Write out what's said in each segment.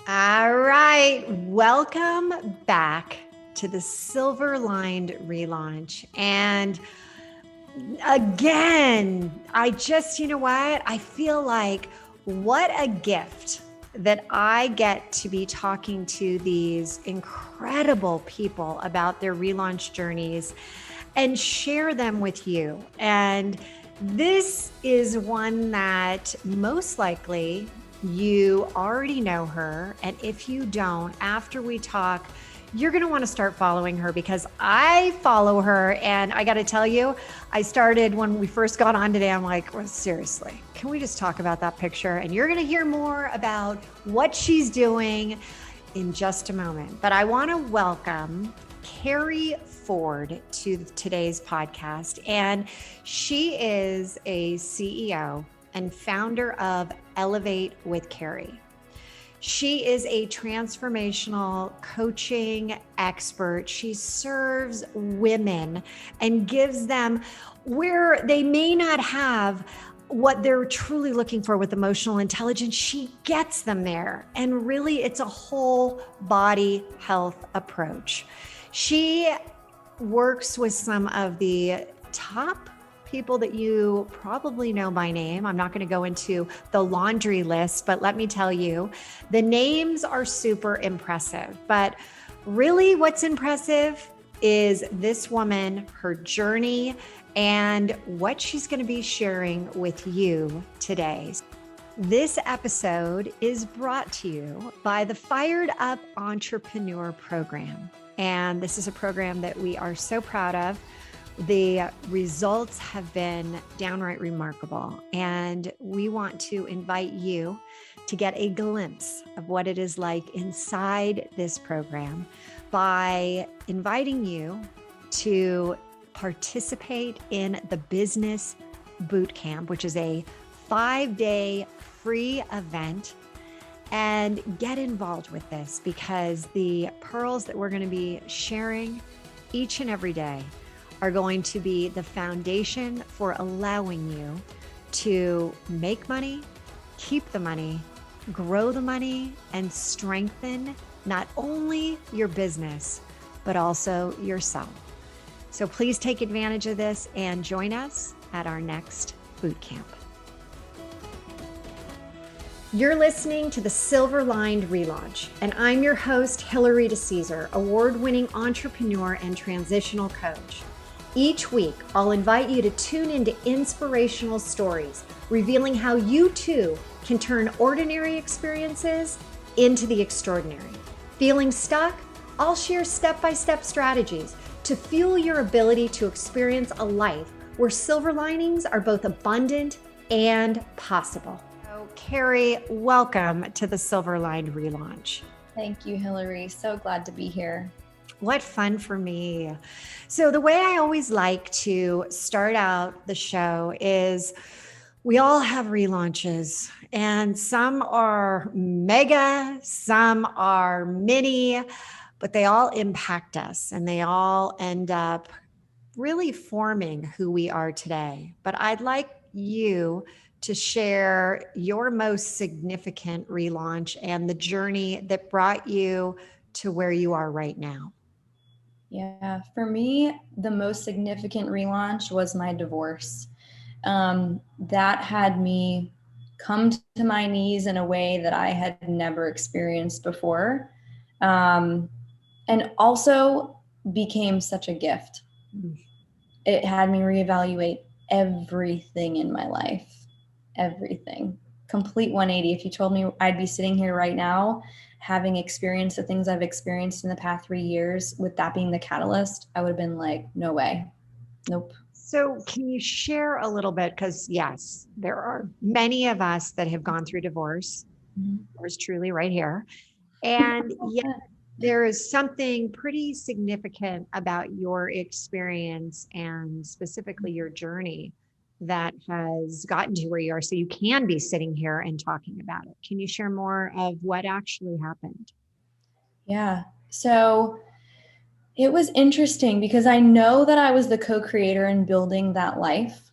All right. Welcome back to the Silver Lined relaunch. And again, you know what? I feel like what a gift that I get to be talking to these incredible people about their relaunch journeys and share them with you. And this is one that most likely you already know her. And if you don't, after we talk, you're going to want to start following her because I follow her. And I got to tell you, I started when we first got on today. I'm like, well, seriously, can we just talk about that picture? And you're going to hear more about what she's doing in just a moment. But I want to welcome Keri Ford to today's podcast. And she is a CEO and founder of Elevate with Keri. She is a transformational coaching expert. She serves women and gives them where they may not have what they're truly looking for with emotional intelligence. She gets them there. And really, it's a whole body health approach. She works with some of the top people that you probably know by name. I'm not going to go into the laundry list, but let me tell you, the names are super impressive. But really what's impressive is this woman, her journey, and what she's going to be sharing with you today. This episode is brought to you by the Fired Up Entrepreneur Program. And this is a program that we are so proud of. The results have been downright remarkable, and we want to invite you to get a glimpse of what it is like inside this program by inviting you to participate in the Business Boot Camp, which is a 5-day free event. And get involved with this because the pearls that we're going to be sharing each and every day are going to be the foundation for allowing you to make money, keep the money, grow the money, and strengthen not only your business, but also yourself. So please take advantage of this and join us at our next boot camp. You're listening to the Silver Lined Relaunch, and I'm your host, Hilary DeCesar, award-winning entrepreneur and transitional coach. Each week, I'll invite you to tune into inspirational stories, revealing how you too can turn ordinary experiences into the extraordinary. Feeling stuck? I'll share step-by-step strategies to fuel your ability to experience a life where silver linings are both abundant and possible. So, Keri, welcome to the Silver Lined Relaunch. Thank you, Hilary. So glad to be here. What fun for me. So the way I always like to start out the show is we all have relaunches, and some are mega, some are mini, but they all impact us and they all end up really forming who we are today. But I'd like you to share your most significant relaunch and the journey that brought you to where you are right now. Yeah, for me, the most significant relaunch was my divorce. That had me come to my knees in a way that I had never experienced before. And also became such a gift. It had me reevaluate everything in my life, everything. Complete 180. If you told me I'd be sitting here right now, having experienced the things I've experienced in the past 3 years, with that being the catalyst, I would have been like, no way. Nope. So can you share a little bit? Because yes, there are many of us that have gone through divorce. Yours truly right here. And yet there is something pretty significant about your experience and specifically your journey that has gotten to where you are. So you can be sitting here and talking about it. Can you share more of what actually happened? Yeah. So it was interesting because I know that I was the co-creator in building that life.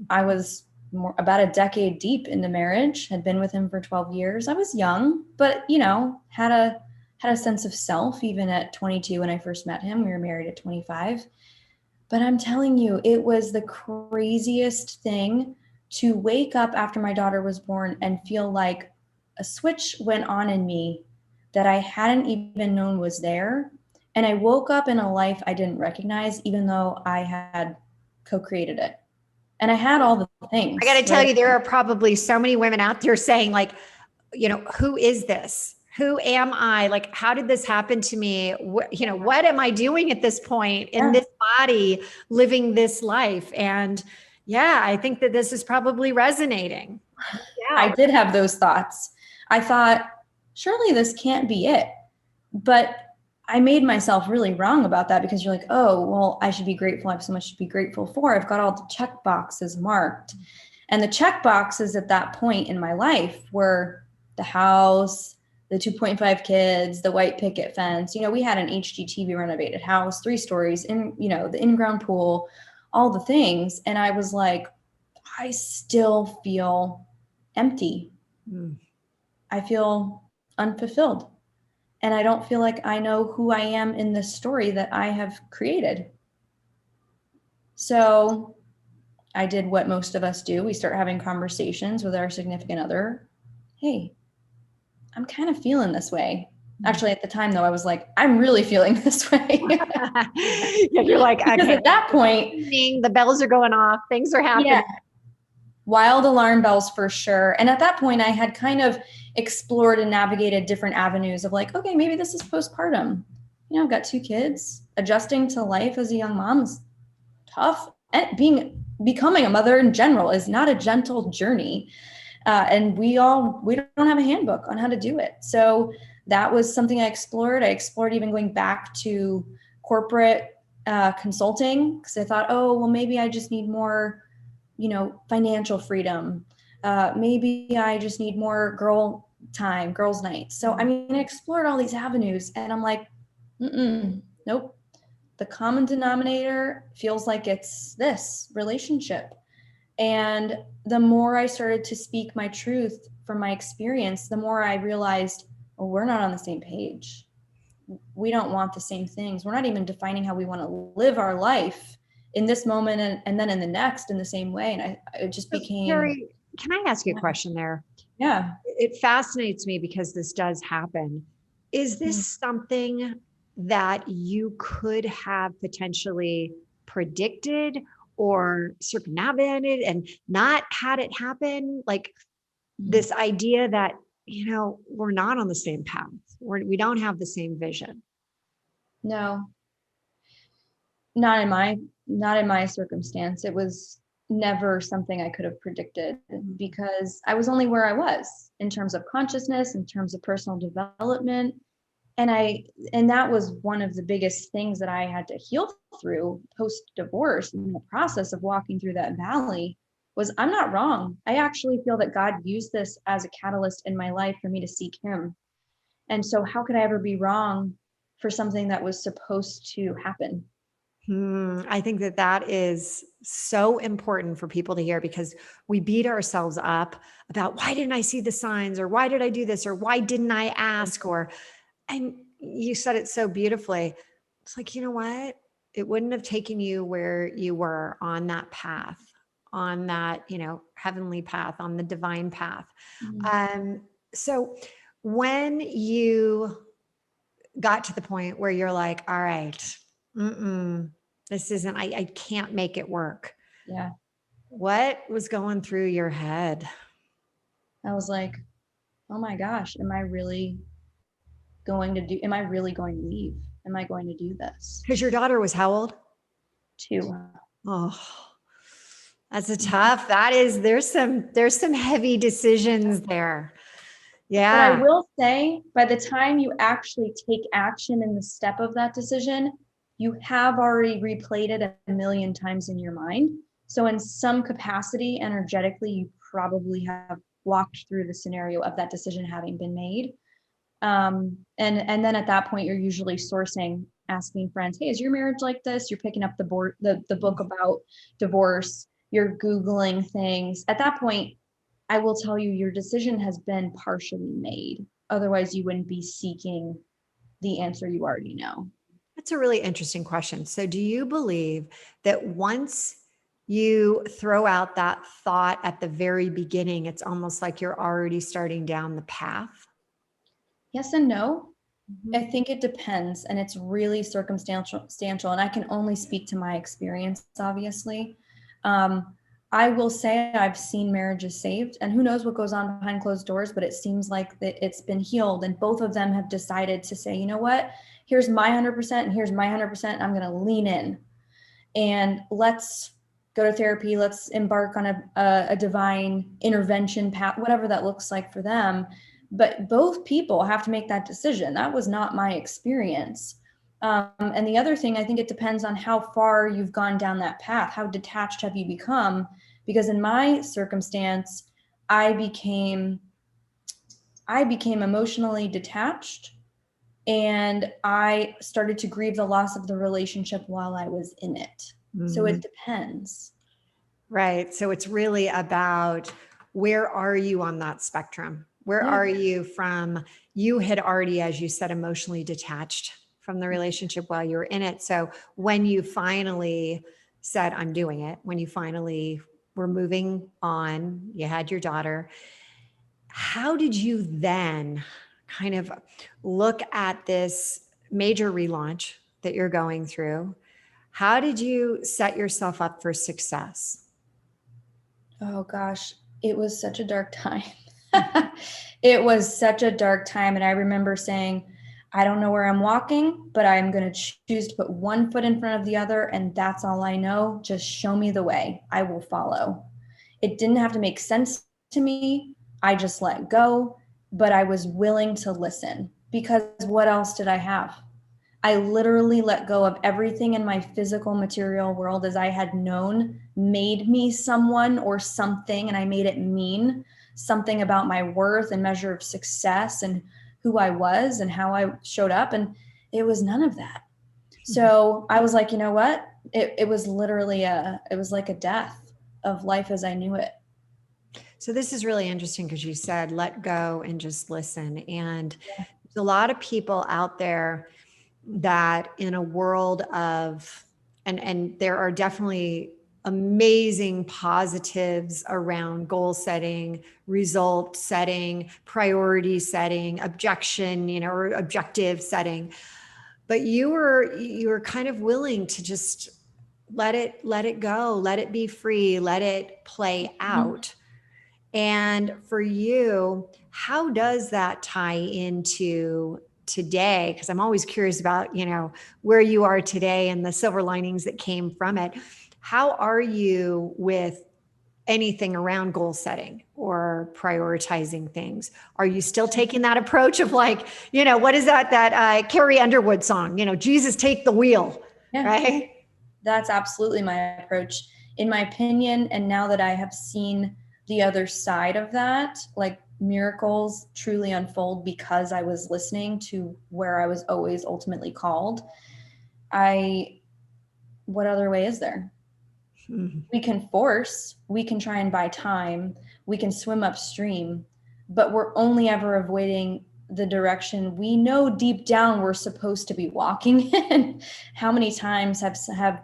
I was about a decade deep into marriage, had been with him for 12 years. I was young, but had a sense of self even at 22 when I first met him. We were married at 25. But I'm telling you, it was the craziest thing to wake up after my daughter was born and feel like a switch went on in me that I hadn't even known was there. And I woke up in a life I didn't recognize, even though I had co-created it. And I had all the things. I got to tell you, there are probably so many women out there saying like, who is this? Who am I? Like, how did this happen to me? What am I doing at this point in this body, living this life? And yeah, I think that this is probably resonating. Yeah. I did have those thoughts. I thought, surely this can't be it. But I made myself really wrong about that, because you're like, oh, well, I should be grateful. I have so much to be grateful for. I've got all the check boxes marked. And the check boxes at that point in my life were the house, the 2.5 kids, the white picket fence. We had an HGTV renovated house, 3 stories, in, the in-ground pool, all the things. And I was like, I still feel empty. I feel unfulfilled. And I don't feel like I know who I am in this story that I have created. So I did what most of us do. We start having conversations with our significant other. Hey, I'm kind of feeling this way. Actually, at the time, though, I was like, I'm really feeling this way. Yeah, you're like, okay. Because at that point, the bells are going off. Things are happening. Yeah, wild alarm bells for sure. And at that point, I had kind of explored and navigated different avenues of like, okay, maybe this is postpartum. I've got 2 kids. Adjusting to life as a young mom is tough. And becoming a mother in general is not a gentle journey. And we don't have a handbook on how to do it. So that was something I explored. I explored even going back to corporate consulting, because I thought, oh, well, maybe I just need more, financial freedom. Maybe I just need more girls' night. So, I explored all these avenues, and I'm like, nope. The common denominator feels like it's this relationship. And the more I started to speak my truth from my experience, the more I realized, well, we're not on the same page. We don't want the same things. We're not even defining how we want to live our life in this moment and then in the next in the same way. And it just became... Keri, can I ask you a question there? Yeah. It fascinates me because this does happen. Is this something that you could have potentially predicted or circumnavigated and not had it happen? Like this idea that, we're not on the same path. We don't have the same vision. No, not in my circumstance. It was never something I could have predicted, because I was only where I was in terms of consciousness, in terms of personal development. And that was one of the biggest things that I had to heal through post-divorce, in the process of walking through that valley, was I'm not wrong. I actually feel that God used this as a catalyst in my life for me to seek him. And so how could I ever be wrong for something that was supposed to happen? I think that is so important for people to hear, because we beat ourselves up about, why didn't I see the signs, or why did I do this, or why didn't I ask? And you said it so beautifully. It's like, you know what? It wouldn't have taken you where you were on that path, on that, heavenly path, on the divine path. So when you got to the point where you're like, all right, this isn't, I can't make it work. Yeah. What was going through your head? I was like, oh my gosh, am I really going to leave? Am I going to do this? Because your daughter was how old? 2. Oh, that's there's some heavy decisions there. Yeah. But I will say, by the time you actually take action in the step of that decision, you have already replayed it a million times in your mind. So in some capacity, energetically, you probably have walked through the scenario of that decision having been made. And then at that point, you're usually asking friends, hey, is your marriage like this? You're picking up the book about divorce, you're Googling things. At that point, I will tell you your decision has been partially made. Otherwise, you wouldn't be seeking the answer you already know. That's a really interesting question. So, do you believe that once you throw out that thought at the very beginning, it's almost like you're already starting down the path? Yes and no. I Mhm. think it depends, and it's really circumstantial, and I can only speak to my experience, obviously. Um, I will say I've seen marriages saved, and who knows what goes on behind closed doors, but it seems like that it's been healed, and both of them have decided to say, you know what, here's my 100%, and here's my 100%. I'm going to lean in, and let's go to therapy. Let's embark on a divine intervention path, whatever that looks like for them. But both people have to make that decision. That was not my experience. And the other thing, I think it depends on how far you've gone down that path. How detached have you become? Because in my circumstance, I became emotionally detached, and I started to grieve the loss of the relationship while I was in it. So Mhm. it depends. Right. So it's really about, where are you on that spectrum? Where Yeah. are you from? You had already, as you said, emotionally detached from the relationship while you were in it. So when you finally said, I'm doing it, when you finally were moving on, you had your daughter, how did you then kind of look at this major relaunch that you're going through? How did you set yourself up for success? Oh gosh, it was such a dark time. It was such a dark time. And I remember saying, I don't know where I'm walking, but I'm going to choose to put one foot in front of the other. And that's all I know. Just show me the way. I will follow. It didn't have to make sense to me. I just let go, but I was willing to listen, because what else did I have? I literally let go of everything in my physical material world as I had known made me someone or something, and I made it mean something about my worth and measure of success and who I was and how I showed up. And it was none of that. So I was like, you know what? It was literally it was like a death of life as I knew it. So this is really interesting because you said let go and just listen. And there's a lot of people out there that, in a world of, and there are definitely amazing positives around goal setting, result setting, priority setting, objection, or objective setting. But you were kind of willing to just let it go, let it be free, let it play Mhm. out. And for you, how does that tie into today? Because I'm always curious about, where you are today and the silver linings that came from it. How are you with anything around goal setting or prioritizing things? Are you still taking that approach of, like, what is that Carrie Underwood song, Jesus take the wheel, Yeah. right? That's absolutely my approach. In my opinion, and now that I have seen the other side of that, like miracles truly unfold because I was listening to where I was always ultimately called. I What other way is there? Mhm. We can try and buy time, we can swim upstream, but we're only ever avoiding the direction we know deep down we're supposed to be walking in. How many times have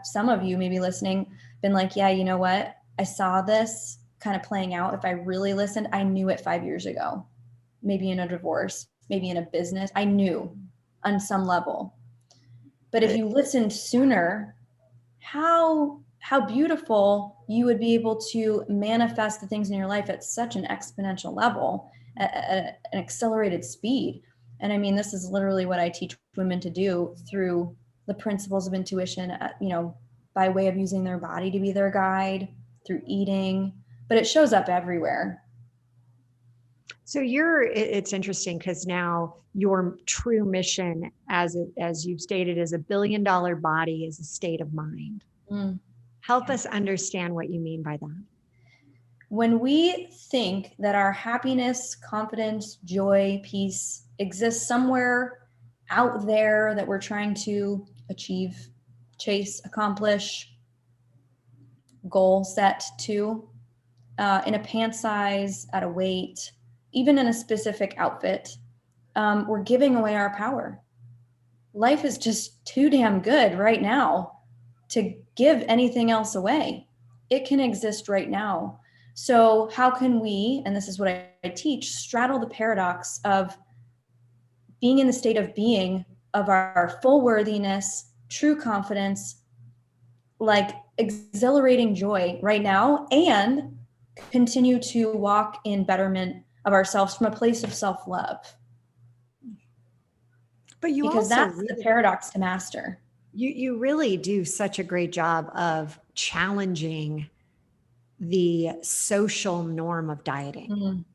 some of you maybe listening been like, yeah, you know what? I saw this kind of playing out. If I really listened, I knew it 5 years ago, maybe in a divorce, maybe in a business. I knew on some level. But if you listened sooner, how beautiful you would be able to manifest the things in your life at such an exponential level, at an accelerated speed. And I mean, this is literally what I teach women to do through the principles of intuition, by way of using their body to be their guide, through eating, but it shows up everywhere. So it's interesting because now your true mission, as you've stated, is $1 billion body is a state of mind. Mm. Help us understand what you mean by that. When we think that our happiness, confidence, joy, peace exists somewhere out there that we're trying to achieve, chase, accomplish, goal set to, in a pant size, at a weight, even in a specific outfit, we're giving away our power. Life is just too damn good right now to give anything else away. It can exist right now. So how can we, and this is what I teach, straddle the paradox of being in the state of being of our full worthiness, true confidence, like exhilarating joy right now, and continue to walk in betterment of ourselves from a place of self-love. But you because also that's really, the paradox to master. You really do such a great job of challenging the social norm of dieting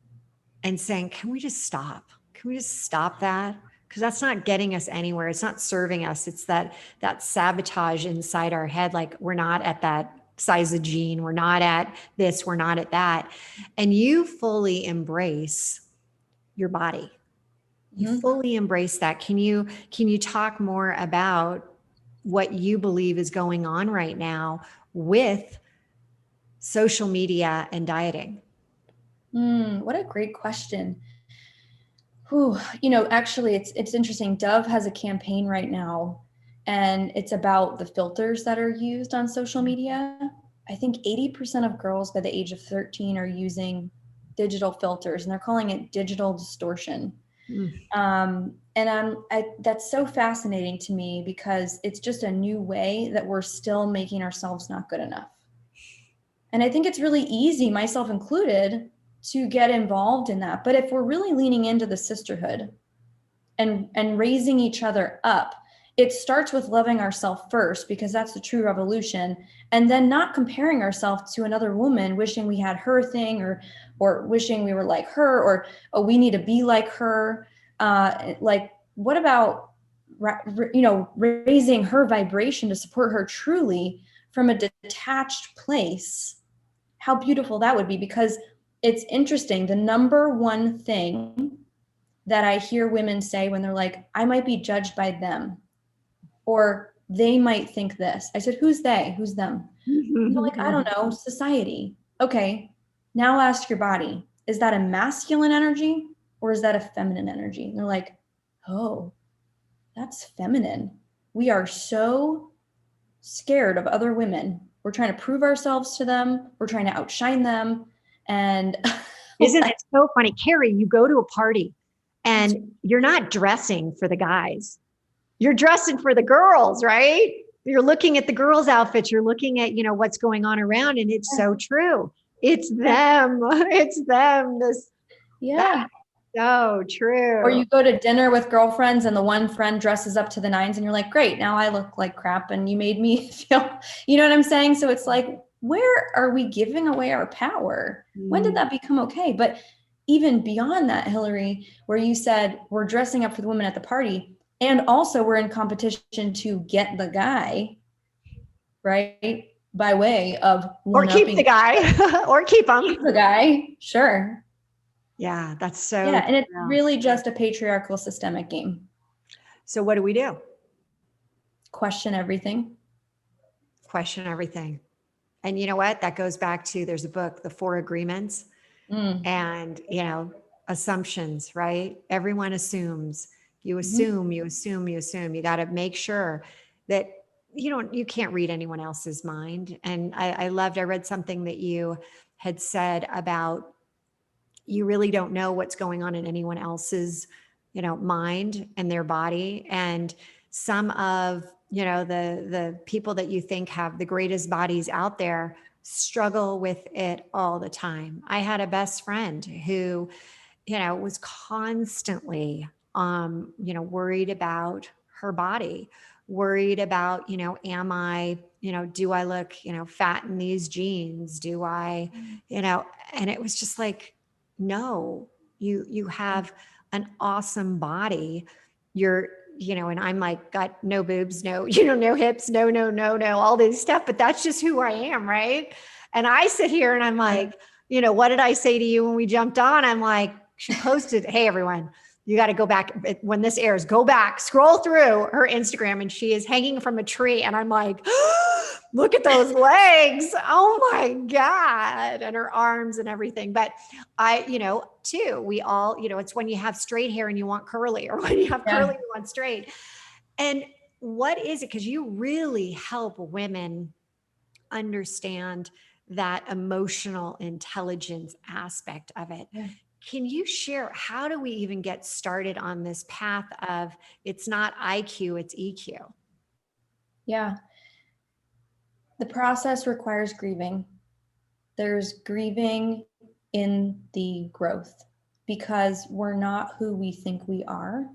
and saying, can we just stop? Can we just stop that? Because that's not getting us anywhere. It's not serving us. It's that sabotage inside our head. Like, we're not at that size of jean. We're not at this. We're not at that. And you fully embrace your body. You fully embrace that. Can you talk more about what you believe is going on right now with social media and dieting? What a great question. Whew, actually, it's interesting. Dove has a campaign right now, and it's about the filters that are used on social media. I think 80% of girls by the age of 13 are using digital filters, and they're calling it digital distortion. And that's so fascinating to me, because it's just a new way that we're still making ourselves not good enough. And I think it's really easy, myself included, to get involved in that. But if we're really leaning into the sisterhood and raising each other up, it starts with loving ourselves first, because that's the true revolution. And then not comparing ourselves to another woman, wishing we had her thing, or wishing we were like her, or, oh, we need to be like her. Like, what about, raising her vibration to support her truly from a detached place? How beautiful that would be. Because it's interesting. The number one thing that I hear women say when they're like, I might be judged by them, or they might think this. I said, who's they? Who's them? And they're like, I don't know, society. Okay, now ask your body, is that a masculine energy or is that a feminine energy? And they're like, oh, that's feminine. We are so scared of other women. We're trying to prove ourselves to them. We're trying to outshine them. And isn't it so funny, Keri? You go to a party and you're not dressing for the guys. You're dressing for the girls, right? You're looking at the girls' outfits. You're looking at, what's going on around. And it's so true. It's them. It's them. That's so true. Or you go to dinner with girlfriends and the one friend dresses up to the nines and you're like, great, now I look like crap and you made me feel, you know what I'm saying? So it's like, where are we giving away our power? When did that become okay? But even beyond that, Hillary, where you said we're dressing up for the women at the party, and also we're in competition to get the guy, right? By way of or keep the guy, or keep him. Keep the guy, sure. Yeah, that's so. Yeah, and it's really just a patriarchal systemic game. So what do we do? Question everything. Question everything. And you know what? That goes back to, there's a book, The Four Agreements, and, assumptions, right? Everyone assumes. You assume, you assume, you assume. You got to make sure that you can't read anyone else's mind. And I read something that you had said about, you really don't know what's going on in anyone else's, mind and their body. And some of, the people that you think have the greatest bodies out there struggle with it all the time. I had a best friend who, was constantly, worried about her body, worried about, am I, do I look, fat in these jeans? Do I, and it was just like, no, you have an awesome body. You're, and I'm like, got no boobs, no, no hips, no, all this stuff, but that's just who I am. Right. And I sit here and I'm like, what did I say to you when we jumped on? I'm like, she posted, hey, everyone, you got to go back when this airs, go back, scroll through her Instagram, and she is hanging from a tree. And I'm like, look at those legs. Oh my God. And her arms and everything. But too, we all, it's when you have straight hair and you want curly, or when you have curly, you want straight. And what is it? Because you really help women understand that emotional intelligence aspect of it. Yeah. Can you share, how do we even get started on this path of, it's not IQ, it's EQ? Yeah. The process requires grieving. There's grieving in the growth because we're not who we think we are.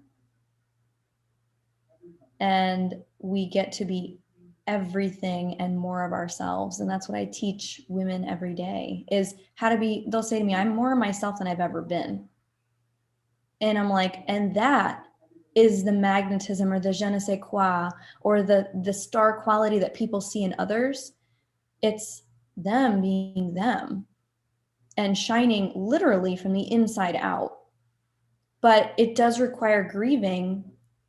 And we get to be everything and more of ourselves. And that's what I teach women every day, is how to be. They'll say to me, I'm more myself than I've ever been. And I'm like, and that is the magnetism, or the je ne sais quoi, or the star quality that people see in others. It's them being them and shining literally from the inside out. But it does require grieving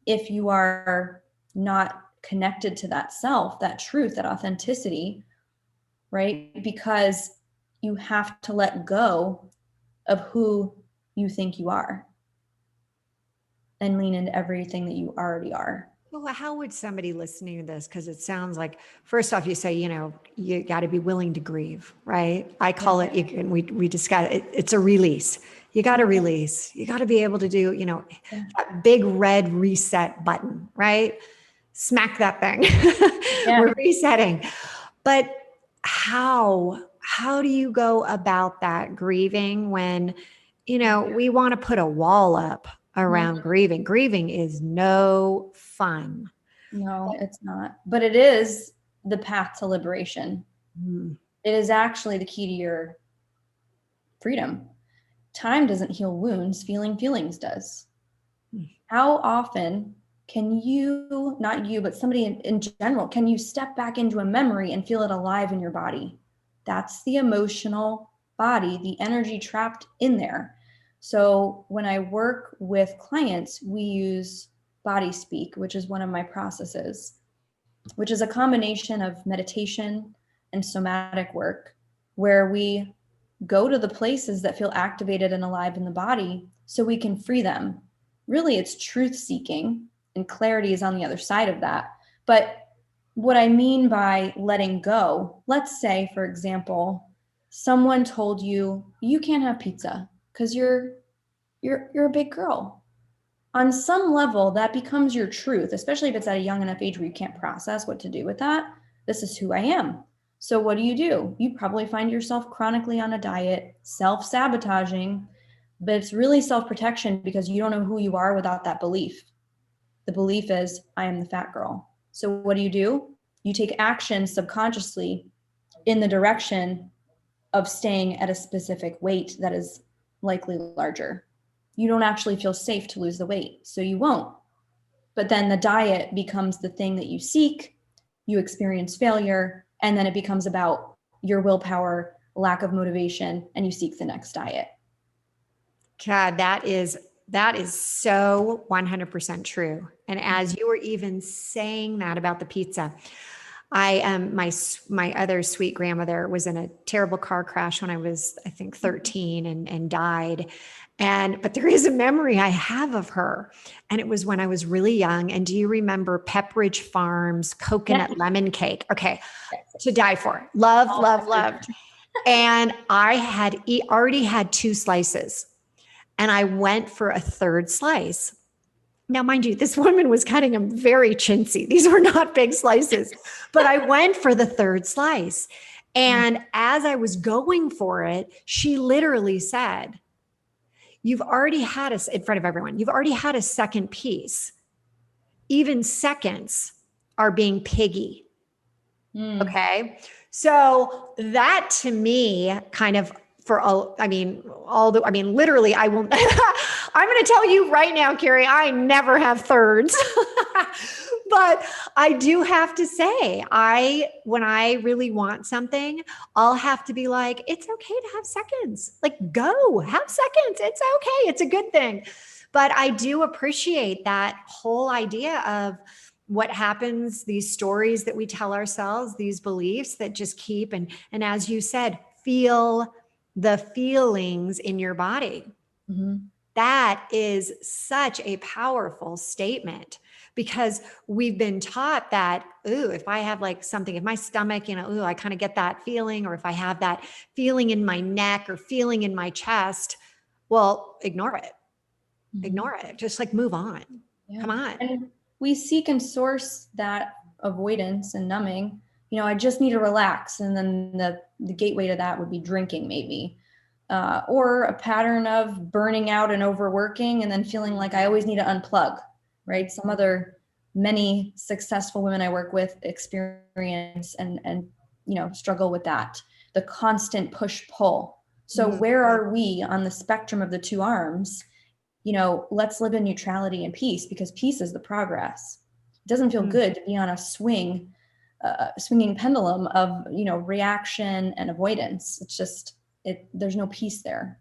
if you are not connected to that self, that truth, that authenticity, right? Because you have to let go of who you think you are and lean into everything that you already are. Well, how would somebody listening to this? Because it sounds like, first off, you say, you got to be willing to grieve, right? I call it, and we discuss it, it's a release. You got to release. You got to be able to do, that big red reset button, right? Smack that thing. We're resetting. But how do you go about that grieving when, we want to put a wall up around grieving? Grieving is no fun. No, it's not. But it is the path to liberation. It is actually the key to your freedom. Time doesn't heal wounds, feeling feelings does. How often can you, not you, but somebody in general, can you step back into a memory and feel it alive in your body? That's the emotional body, the energy trapped in there. So when I work with clients, we use body speak, which is one of my processes, which is a combination of meditation and somatic work, where we go to the places that feel activated and alive in the body so we can free them. Really, it's truth seeking, and clarity is on the other side of that. But what I mean by letting go, let's say, for example, someone told you you can't have pizza because you're a big girl. On some level, that becomes your truth, especially if it's at a young enough age where you can't process what to do with that. This is who I am. So what do? You probably find yourself chronically on a diet, self-sabotaging, but it's really self-protection because you don't know who you are without that belief. The belief is, I am the fat girl. So what do? You take action subconsciously in the direction of staying at a specific weight that is likely larger. You don't actually feel safe to lose the weight, so you won't. But then the diet becomes the thing that you seek, you experience failure, and then it becomes about your willpower, lack of motivation, and you seek the next diet. God, that is so 100% true. And as you were even saying that about the pizza, my other sweet grandmother was in a terrible car crash when I was, I think, 13 and died. But there is a memory I have of her. And it was when I was really young. And do you remember Pepperidge Farm's coconut lemon cake? Okay. To die for. Loved. And I had already had 2 slices, and I went for a 3rd slice. Now, mind you, this woman was cutting them very chintzy. These were not big slices, but I went for the 3rd slice. And as I was going for it, she literally said, you've already had in front of everyone, you've already had a second piece. Even seconds are being piggy. Okay. So that to me kind of literally I will, I'm going to tell you right now, Keri, I never have thirds, but I do have to say, when I really want something, I'll have to be like, it's okay to have seconds, like go have seconds. It's okay. It's a good thing. But I do appreciate that whole idea of, what happens, these stories that we tell ourselves, these beliefs that just keep, and as you said, feel the feelings in your body. Mm-hmm. That is such a powerful statement, because we've been taught that, ooh, if I have like something, if my stomach, ooh, I kind of get that feeling, or if I have that feeling in my neck or feeling in my chest, well, ignore it. Mm-hmm. Ignore it. Just like move on. Yeah. Come on. And we seek and source that avoidance and numbing. I just need to relax. And then the gateway to that would be drinking, maybe. Or a pattern of burning out and overworking and then feeling like I always need to unplug, right? Some other many successful women I work with experience and struggle with that. The constant push pull. So where are we on the spectrum of the two arms? Let's live in neutrality and peace, because peace is the progress. It doesn't feel good to be on a swinging pendulum of, reaction and avoidance. It's just, there's no peace there.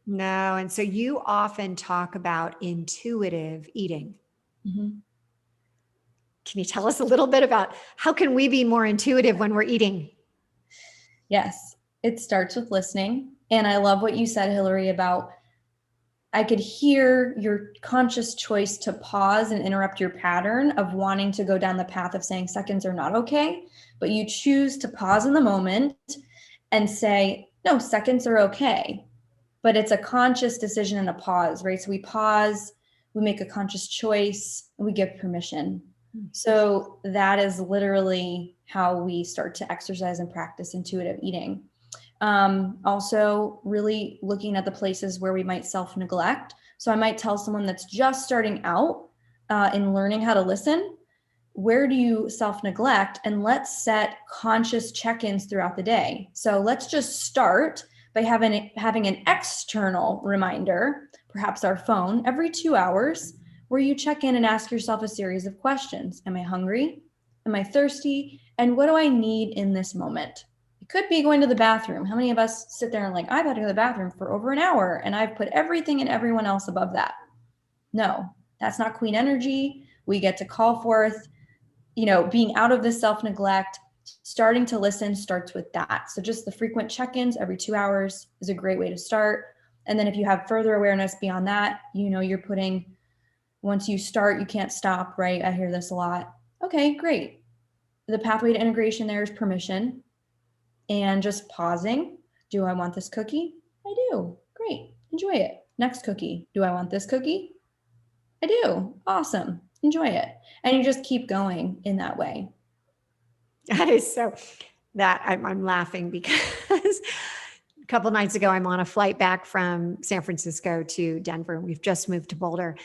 No. And so you often talk about intuitive eating. Mm-hmm. Can you tell us a little bit about how can we be more intuitive when we're eating? Yes, it starts with listening. And I love what you said, Hillary, about I could hear your conscious choice to pause and interrupt your pattern of wanting to go down the path of saying seconds are not okay, but you choose to pause in the moment and say, no, seconds are okay. But it's a conscious decision and a pause, right? So we pause, we make a conscious choice, and we give permission. So that is literally how we start to exercise and practice intuitive eating. Also really looking at the places where we might self-neglect. So I might tell someone that's just starting out in learning how to listen, where do you self-neglect? And let's set conscious check-ins throughout the day. So let's just start by having an external reminder, perhaps our phone, every 2 hours, where you check in and ask yourself a series of questions. Am I hungry? Am I thirsty? And what do I need in this moment? It could be going to the bathroom. How many of us sit there and like, I've had to go to the bathroom for over an hour and I've put everything and everyone else above that? No, that's not queen energy. We get to call forth, being out of this self-neglect. Starting to listen starts with that. So just the frequent check-ins every 2 hours is a great way to start. And then if you have further awareness beyond that, you're putting, once you start, you can't stop, right? I hear this a lot. Okay, great. The pathway to integration there is permission and just pausing. Do I want this cookie? I do. Great. Enjoy it. Next cookie. Do I want this cookie? I do. Awesome. Enjoy it. And you just keep going in that way. That is so, that I'm laughing because a couple of nights ago, I'm on a flight back from San Francisco to Denver. We've just moved to Boulder.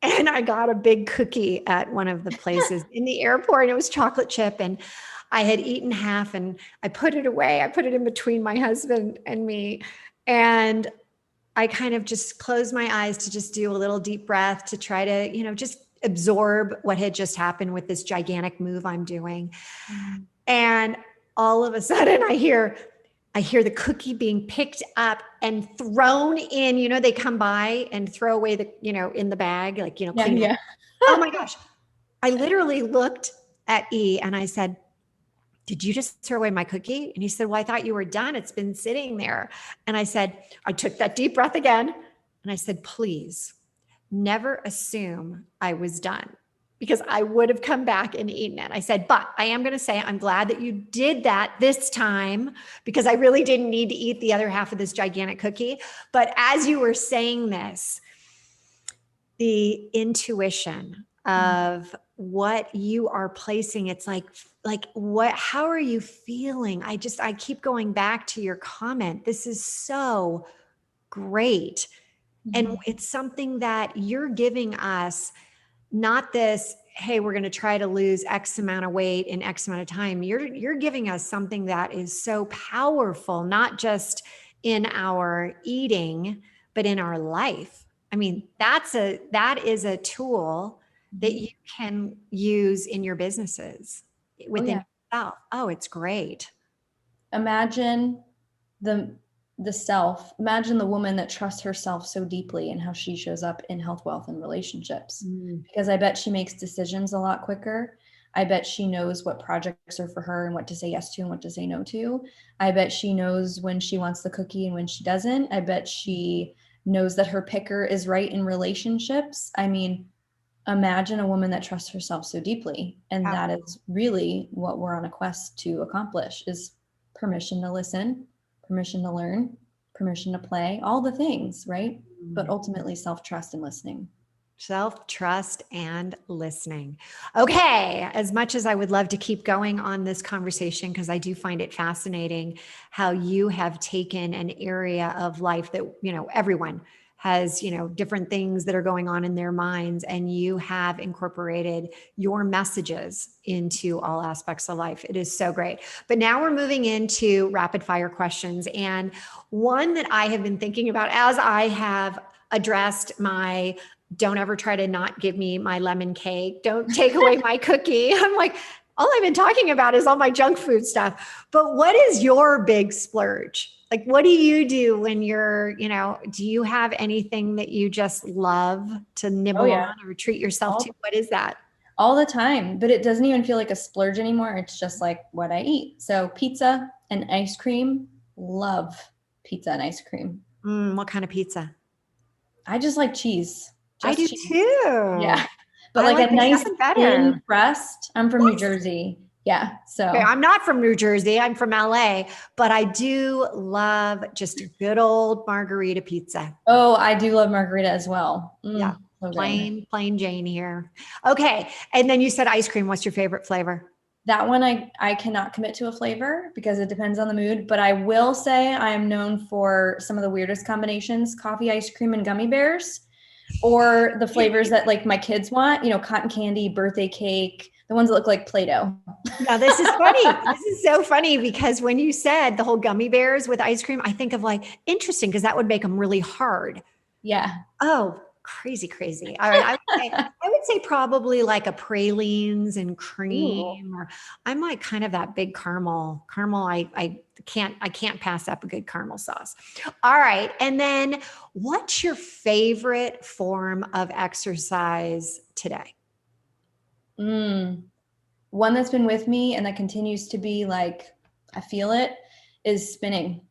And I got a big cookie at one of the places in the airport. And it was chocolate chip. And I had eaten half and I put it away. I put it in between my husband and me. And I kind of just closed my eyes to just do a little deep breath to try to, just absorb what had just happened with this gigantic move I'm doing. Mm-hmm. And all of a sudden I hear the cookie being picked up and thrown in, they come by and throw away the, in the bag, like, clean it. Oh my gosh. I literally looked at E and I said, did you just throw away my cookie? And he said, well, I thought you were done. It's been sitting there. And I said, I took that deep breath again. And I said, please never assume I was done, because I would have come back and eaten it. I said, but I am going to say, I'm glad that you did that this time, because I really didn't need to eat the other half of this gigantic cookie. But as you were saying this, the intuition of what you are placing, it's like what, how are you feeling? I keep going back to your comment. This is so great. And it's something that you're giving us, not this, hey, we're going to try to lose X amount of weight in X amount of time. You're giving us something that is so powerful, not just in our eating, but in our life. I mean, that is a tool that you can use in your businesses within yourself. Oh, it's great. Imagine the the self, imagine the woman that trusts herself so deeply and how she shows up in health, wealth, and relationships. Because I bet she makes decisions a lot quicker. I bet she knows what projects are for her and what to say yes to and what to say no to. I bet she knows when she wants the cookie and when she doesn't. I bet she knows that her picker is right in relationships. I mean, imagine a woman that trusts herself so deeply. And that is really what we're on a quest to accomplish, is permission to listen, permission to learn, permission to play, all the things, right? But ultimately self-trust and listening. Self-trust and listening. Okay. As much as I would love to keep going on this conversation, because I do find it fascinating how you have taken an area of life that, everyone has, different things that are going on in their minds, and you have incorporated your messages into all aspects of life. It is so great. But now we're moving into rapid fire questions. And one that I have been thinking about as I have addressed my don't ever try to not give me my lemon cake. Don't take away my cookie. I'm like, all I've been talking about is all my junk food stuff. But what is your big splurge? Like, what do you do when you're, do you have anything that you just love to nibble on or treat yourself to? What is that? All the time, but it doesn't even feel like a splurge anymore. It's just like what I eat. So pizza and ice cream, love pizza and ice cream. What kind of pizza? I just like cheese. I do cheese. too. Yeah. But like a nice thin crust. I'm from New Jersey. Yeah. So okay, I'm not from New Jersey. I'm from LA, but I do love just a good old margarita pizza. Oh, I do love margarita as well. Yeah. So plain Jane here. Okay. And then you said ice cream. What's your favorite flavor? That one, I cannot commit to a flavor because it depends on the mood, but I will say I am known for some of the weirdest combinations: coffee, ice cream, and gummy bears, or the flavors that like my kids want, cotton candy, birthday cake, the ones that look like Play-Doh. Now, this is funny. This is so funny because when you said the whole gummy bears with ice cream, I think of like, interesting, because that would make them really hard. Yeah. Oh, crazy. All right. I would say probably like a pralines and cream. Ooh. Or I'm like kind of that big caramel. I can't pass up a good caramel sauce. All right. And then what's your favorite form of exercise today? One that's been with me and that continues to be like, I feel it, is spinning.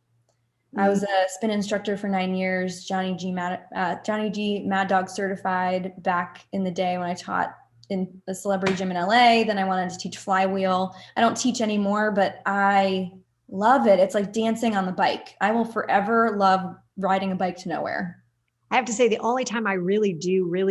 I was a spin instructor for 9 years, Johnny G Mad Dog certified back in the day when I taught in the celebrity gym in LA. Then I wanted to teach flywheel. I don't teach anymore, but I love it. It's like dancing on the bike. I will forever love riding a bike to nowhere. I have to say the only time I really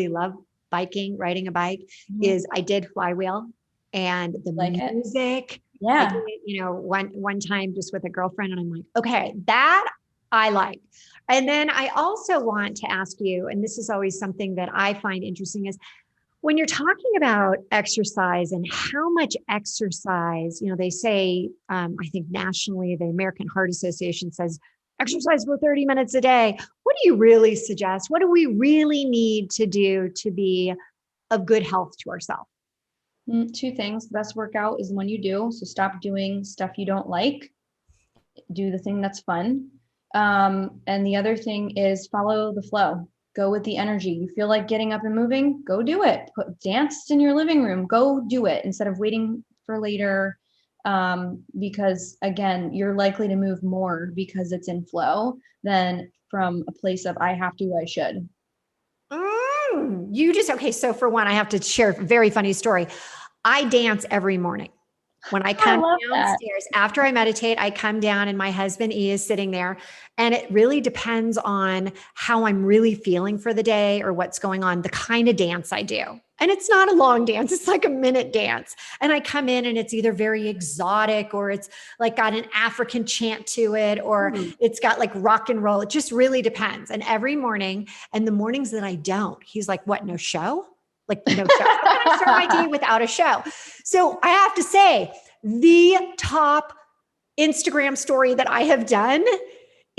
love riding a bike is I did flywheel, and the music. Yeah. I did, one time just with a girlfriend, and I'm like, okay, that I like. And then I also want to ask you, and this is always something that I find interesting, is when you're talking about exercise and how much exercise, they say, I think nationally, the American Heart Association says, exercise for 30 minutes a day. What do you really suggest? What do we really need to do to be of good health to ourselves? Two things. The best workout is the one you do. So stop doing stuff you don't like. Do the thing that's fun. And the other thing is follow the flow. Go with the energy. You feel like getting up and moving, go do it. Dance in your living room, go do it instead of waiting for later. Because again, you're likely to move more because it's in flow than from a place of I have to, I should. Okay. So for one, I have to share a very funny story. I dance every morning. When I come downstairs, after I meditate, I come down and my husband E is sitting there, and it really depends on how I'm really feeling for the day or what's going on, the kind of dance I do. And it's not a long dance. It's like a minute dance. And I come in and it's either very exotic or it's like got an African chant to it, or it's got like rock and roll. It just really depends. And every morning, and the mornings that I don't, he's like, what, no show? Like, no show. How can I start my day without a show? So I have to say, the top Instagram story that I have done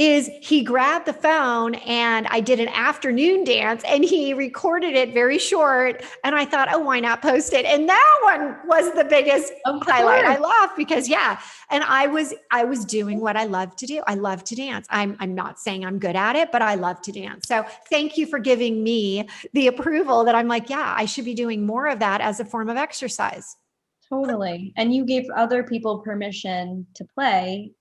is he grabbed the phone and I did an afternoon dance and he recorded it very short. And I thought, oh, why not post it? And that one was the biggest highlight. I laughed because and I was doing what I love to do. I love to dance. I'm not saying I'm good at it, but I love to dance. So thank you for giving me the approval that I'm like, yeah, I should be doing more of that as a form of exercise. Totally. And you gave other people permission to play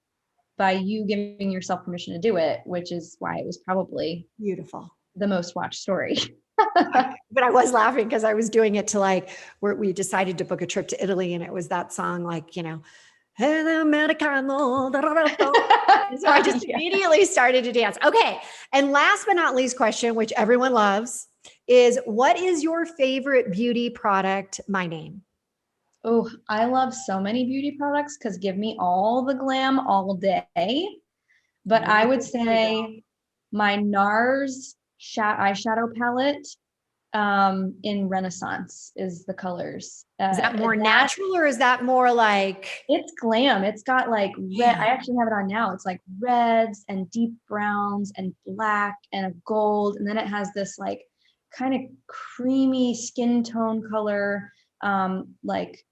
by you giving yourself permission to do it, which is why it was probably beautiful, the most watched story. But I was laughing because I was doing it to like where we decided to book a trip to Italy, and it was that song, like, Hey, Americano. So I just immediately started to dance. Okay. And last but not least question, which everyone loves, is what is your favorite beauty product? My name. Oh, I love so many beauty products because give me all the glam all day. But I would say my NARS eyeshadow palette in Renaissance is the colors. Is that more natural or is that more like? It's glam. It's got like red. I actually have it on now. It's like reds and deep browns and black and a gold. And then it has this like kind of creamy skin tone color. Like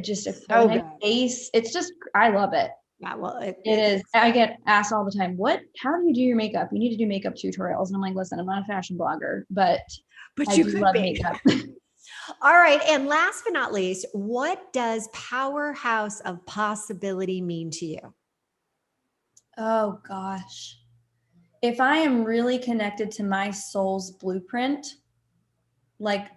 just a nice base. It's just, I love it. Yeah, well, it is. I get asked all the time, how do you do your makeup? You need to do makeup tutorials. And I'm like, listen, I'm not a fashion blogger, but you could love makeup. All right. And last but not least, what does Powerhouse of Possibility mean to you? Oh gosh. If I am really connected to my soul's blueprint, like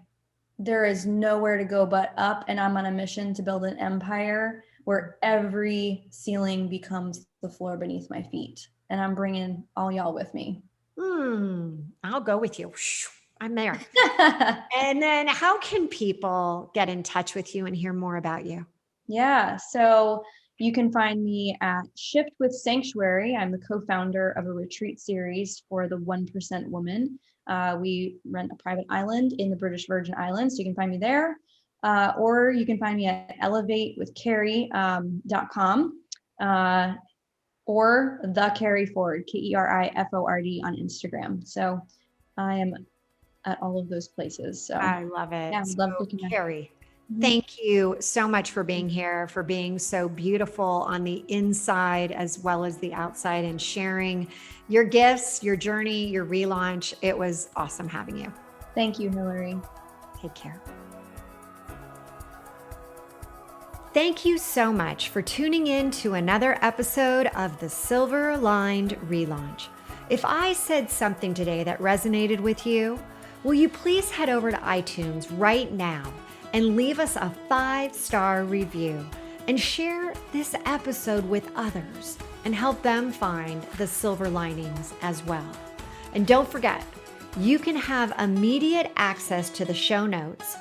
there is nowhere to go but up, and I'm on a mission to build an empire where every ceiling becomes the floor beneath my feet. And I'm bringing all y'all with me. I'll go with you. I'm there. And then how can people get in touch with you and hear more about you? Yeah. So you can find me at Shift with Sanctuary. I'm the co-founder of a retreat series for the 1% woman. We rent a private island in the British Virgin Islands. So you can find me there. Or you can find me at elevatewithkeri.com or the Keri Ford, KeriFord on Instagram. So I am at all of those places. So I love it. Yeah, I'd love to connect. Keri, thank you so much for being here, for being so beautiful on the inside as well as the outside, and sharing your gifts, your journey, your relaunch. It was awesome having you. Thank you, Hillary. Take care. Thank you so much for tuning in to another episode of the Silver Aligned Relaunch. If I said something today that resonated with you, will you please head over to iTunes right now and leave us a 5-star review and share this episode with others and help them find the silver linings as well. And don't forget, you can have immediate access to the show notes,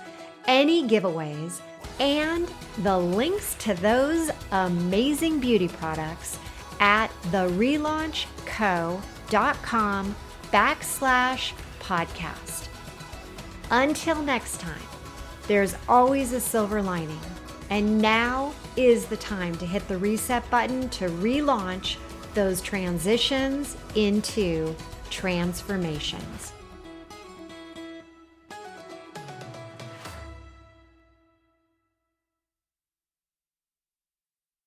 any giveaways, and the links to those amazing beauty products at therelaunchco.com/podcast. Until next time, there's always a silver lining, and now is the time to hit the reset button to relaunch those transitions into transformations.